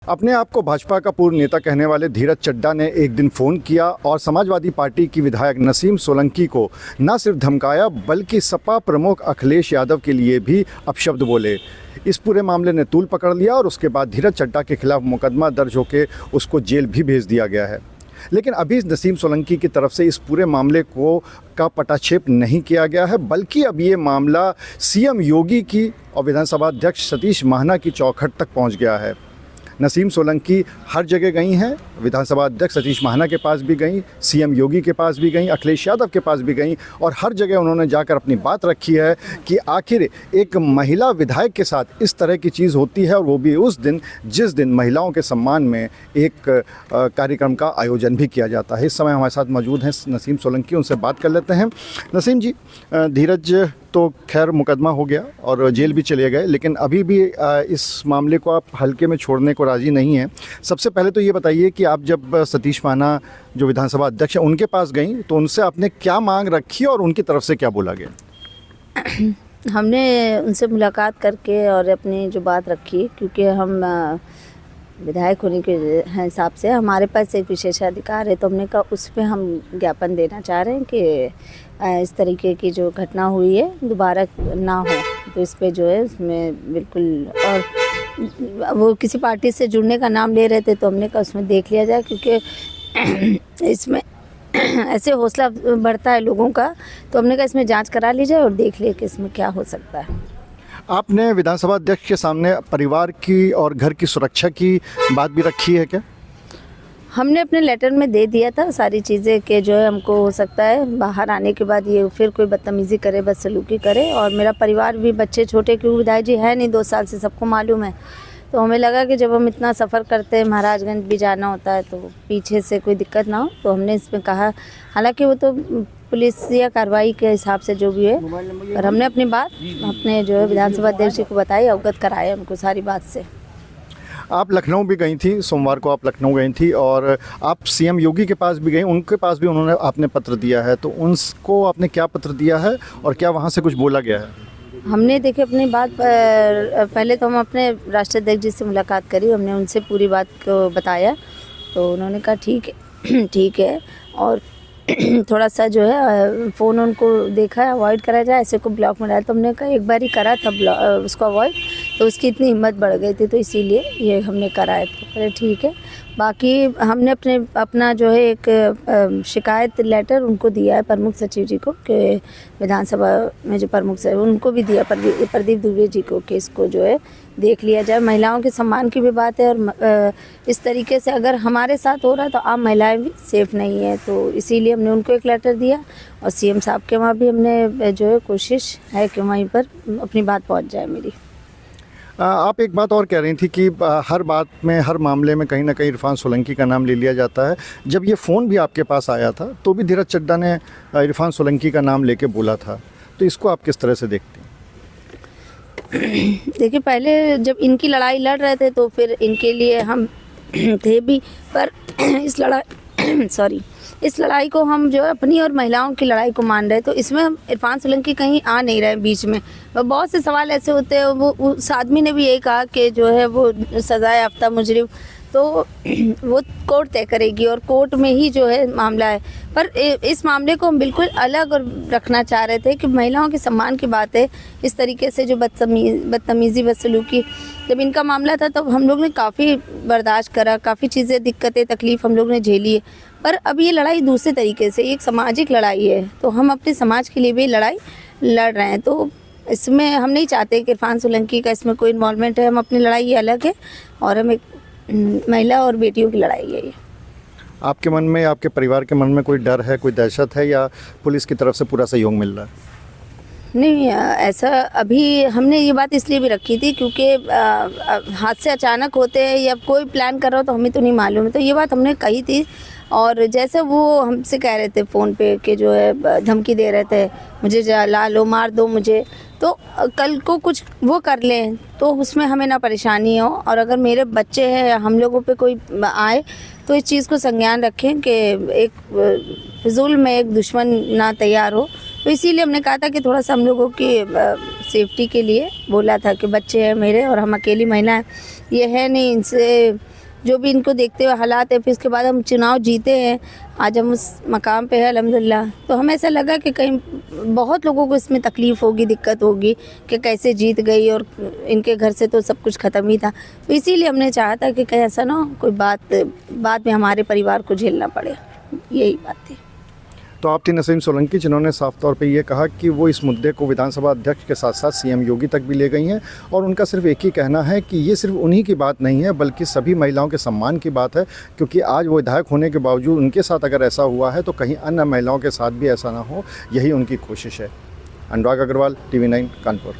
अपने आप को भाजपा का पूर्व नेता कहने वाले धीरज चड्डा ने एक दिन फ़ोन किया और समाजवादी पार्टी की विधायक नसीम सोलंकी को न सिर्फ धमकाया बल्कि सपा प्रमुख अखिलेश यादव के लिए भी अपशब्द बोले। इस पूरे मामले ने तूल पकड़ लिया और उसके बाद धीरज चड्डा के खिलाफ मुकदमा दर्ज होकर उसको जेल भी भेज दिया गया है। लेकिन अभी नसीम सोलंकी की तरफ से इस पूरे मामले का पटाक्षेप नहीं किया गया है, बल्कि अब ये मामला सीएम योगी की और विधानसभा अध्यक्ष सतीश महाना की चौखट तक पहुंच गया है। नसीम सोलंकी हर जगह गई हैं, विधानसभा अध्यक्ष सतीश महाना के पास भी गई, सीएम योगी के पास भी गई, अखिलेश यादव के पास भी गई और हर जगह उन्होंने जाकर अपनी बात रखी है कि आखिर एक महिला विधायक के साथ इस तरह की चीज़ होती है और वो भी उस दिन जिस दिन महिलाओं के सम्मान में एक कार्यक्रम का आयोजन भी किया जाता है। इस समय हमारे साथ मौजूद हैं नसीम सोलंकी, उनसे बात कर लेते हैं। नसीम जी, धीरज तो खैर मुकदमा हो गया और जेल भी चले गए, लेकिन अभी भी इस मामले को आप हल्के में छोड़ने को राज़ी नहीं हैं। सबसे पहले तो ये बताइए कि आप जब सतीश महाना जो विधानसभा अध्यक्ष हैं उनके पास गई तो उनसे आपने क्या मांग रखी और उनकी तरफ से क्या बोला गया? हमने उनसे मुलाकात करके और अपनी जो बात रखी, क्योंकि हम विधायक होने के हिसाब से हमारे पास एक विशेषाधिकार है, तो हमने कहा उस पर हम ज्ञापन देना चाह रहे हैं कि इस तरीके की जो घटना हुई है दोबारा ना हो। तो इस पे जो है उसमें बिल्कुल, और वो किसी पार्टी से जुड़ने का नाम ले रहे थे तो हमने कहा उसमें देख लिया जाए, क्योंकि इसमें ऐसे हौसला बढ़ता है लोगों का, तो हमने कहा इसमें जांच करा ली जाए और देख लिए कि इसमें क्या हो सकता है। आपने विधानसभा अध्यक्ष के सामने परिवार की और घर की सुरक्षा की बात भी रखी है क्या? हमने अपने लेटर में दे दिया था सारी चीज़ें कि जो है हमको हो सकता है बाहर आने के बाद ये फिर कोई बदतमीज़ी करे, बदसलूकी करे, और मेरा परिवार भी, बच्चे छोटे, क्योंकि विधायक जी है नहीं 2 साल से, सबको मालूम है। तो हमें लगा कि जब हम इतना सफ़र करते हैं, महाराजगंज भी जाना होता है, तो पीछे से कोई दिक्कत ना हो, तो हमने इसमें कहा, हालांकि वो तो पुलिस या कार्रवाई के हिसाब से जो भी है, पर हमने अपनी बात अपने जो है विधानसभा अध्यक्ष जी को बताई, अवगत कराया उनको सारी बात से। आप लखनऊ भी गई थी, सोमवार को आप लखनऊ गई थी और आप सीएम योगी के पास भी गई, उनके पास भी आपने पत्र दिया है, तो उनको आपने क्या पत्र दिया है और क्या वहाँ से कुछ बोला गया है? हमने देखिए अपनी बात पहले तो हम अपने राष्ट्रीय अध्यक्ष जी से मुलाकात करी, हमने उनसे पूरी बात को बताया, तो उन्होंने कहा ठीक है, और थोड़ा सा जो है फ़ोन उनको देखा है, अवॉइड करा जाए, ऐसे को ब्लॉक में डाला, तो हमने कहा एक बार ही करा था उसको अवॉइड, तो उसकी इतनी हिम्मत बढ़ गई थी, तो इसीलिए ये हमने कराया था। अरे ठीक है, बाकी हमने अपना जो है एक शिकायत लेटर उनको दिया है प्रमुख सचिव जी को, कि विधानसभा में जो प्रमुख सचिव उनको भी दिया, प्रदीप दुबे जी को, कि इसको जो है देख लिया जाए। महिलाओं के सम्मान की भी बात है, और इस तरीके से अगर हमारे साथ हो रहा है तो आम महिलाएं भी सेफ़ नहीं है, तो इसीलिए हमने उनको एक लेटर दिया, और सीएम साहब के वहाँ भी हमने जो है कोशिश है कि वहीं पर अपनी बात पहुँच जाए मेरी। आप एक बात और कह रही थी कि हर बात में, हर मामले में कहीं ना कहीं इरफान सोलंकी का नाम ले लिया जाता है। जब ये फ़ोन भी आपके पास आया था तो भी धीरज चड्डा ने इरफान सोलंकी का नाम लेके बोला था, तो इसको आप किस तरह से देखती हैं? देखिए, पहले जब इनकी लड़ाई लड़ रहे थे तो फिर इनके लिए हम थे भी, पर इस लड़ाई को हम जो है अपनी और महिलाओं की लड़ाई को मान रहे, तो इसमें हम इरफान सोलंकी कहीं आ नहीं रहे बीच में। बहुत से सवाल ऐसे होते हैं, वो उस आदमी ने भी यही कहा कि जो है वो सज़ा याफ्ता मुजरिम, तो वो कोर्ट तय करेगी और कोर्ट में ही जो है मामला है। पर इस मामले को हम बिल्कुल अलग और रखना चाह रहे थे कि महिलाओं के सम्मान की बात है। इस तरीके से जो बदतमीज़ी, बदसलूकी, जब इनका मामला था तब हम लोग ने काफ़ी बर्दाश्त करा, काफ़ी चीज़ें, दिक्कतें, तकलीफ़ हम लोग ने झेली है। पर अब ये लड़ाई दूसरे तरीके से, एक सामाजिक लड़ाई है, तो हम अपने समाज के लिए भी लड़ाई लड़ रहे हैं, तो इसमें हम नहीं चाहते कि इरफान सोलंकी का इसमें कोई इन्वॉल्वमेंट है। हम अपनी लड़ाई ये अलग है और हम एक महिला और बेटियों की लड़ाई है ये। आपके मन में, आपके परिवार के मन में कोई डर है, कोई दहशत है, या पुलिस की तरफ से पूरा सहयोग मिल रहा है? नहीं, ऐसा अभी हमने ये बात इसलिए भी रखी थी क्योंकि हादसे अचानक होते हैं या कोई प्लान कर रहा हो तो हमें तो नहीं मालूम है, तो ये बात हमने कही थी। और जैसे वो हमसे कह रहे थे फ़ोन पे कि जो है धमकी दे रहे थे, मुझे जला लो, मार दो मुझे, तो कल को कुछ वो कर लें तो उसमें हमें ना परेशानी हो, और अगर मेरे बच्चे हैं या हम लोगों पे कोई आए तो इस चीज़ को संज्ञान रखें कि एक फिजूल में एक दुश्मन ना तैयार हो। तो इसीलिए हमने कहा था कि थोड़ा सा हम लोगों की सेफ्टी के लिए बोला था कि बच्चे हैं मेरे और हम अकेली महिला हैं, ये है नहीं, इनसे जो भी इनको देखते हुए हालात है, फिर उसके बाद हम चुनाव जीते हैं, आज हम उस मकाम पे हैं अल्हम्दुलिल्लाह। तो हमें ऐसा लगा कि कहीं बहुत लोगों को इसमें तकलीफ़ होगी, दिक्कत होगी कि कैसे जीत गई और इनके घर से तो सब कुछ ख़त्म ही था। तो इसीलिए हमने चाहा था कि कहीं ऐसा ना हो कोई बात बाद में हमारे परिवार को झेलना पड़े, यही बात थी। तो आप थी नसीम सोलंकी जिन्होंने साफ तौर पे ये कहा कि वो इस मुद्दे को विधानसभा अध्यक्ष के साथ साथ सीएम योगी तक भी ले गई हैं और उनका सिर्फ एक ही कहना है कि ये सिर्फ उन्हीं की बात नहीं है बल्कि सभी महिलाओं के सम्मान की बात है, क्योंकि आज वो विधायक होने के बावजूद उनके साथ अगर ऐसा हुआ है तो कहीं अन्य महिलाओं के साथ भी ऐसा ना हो, यही उनकी कोशिश है। अनुराग अग्रवाल, TV9 कानपुर।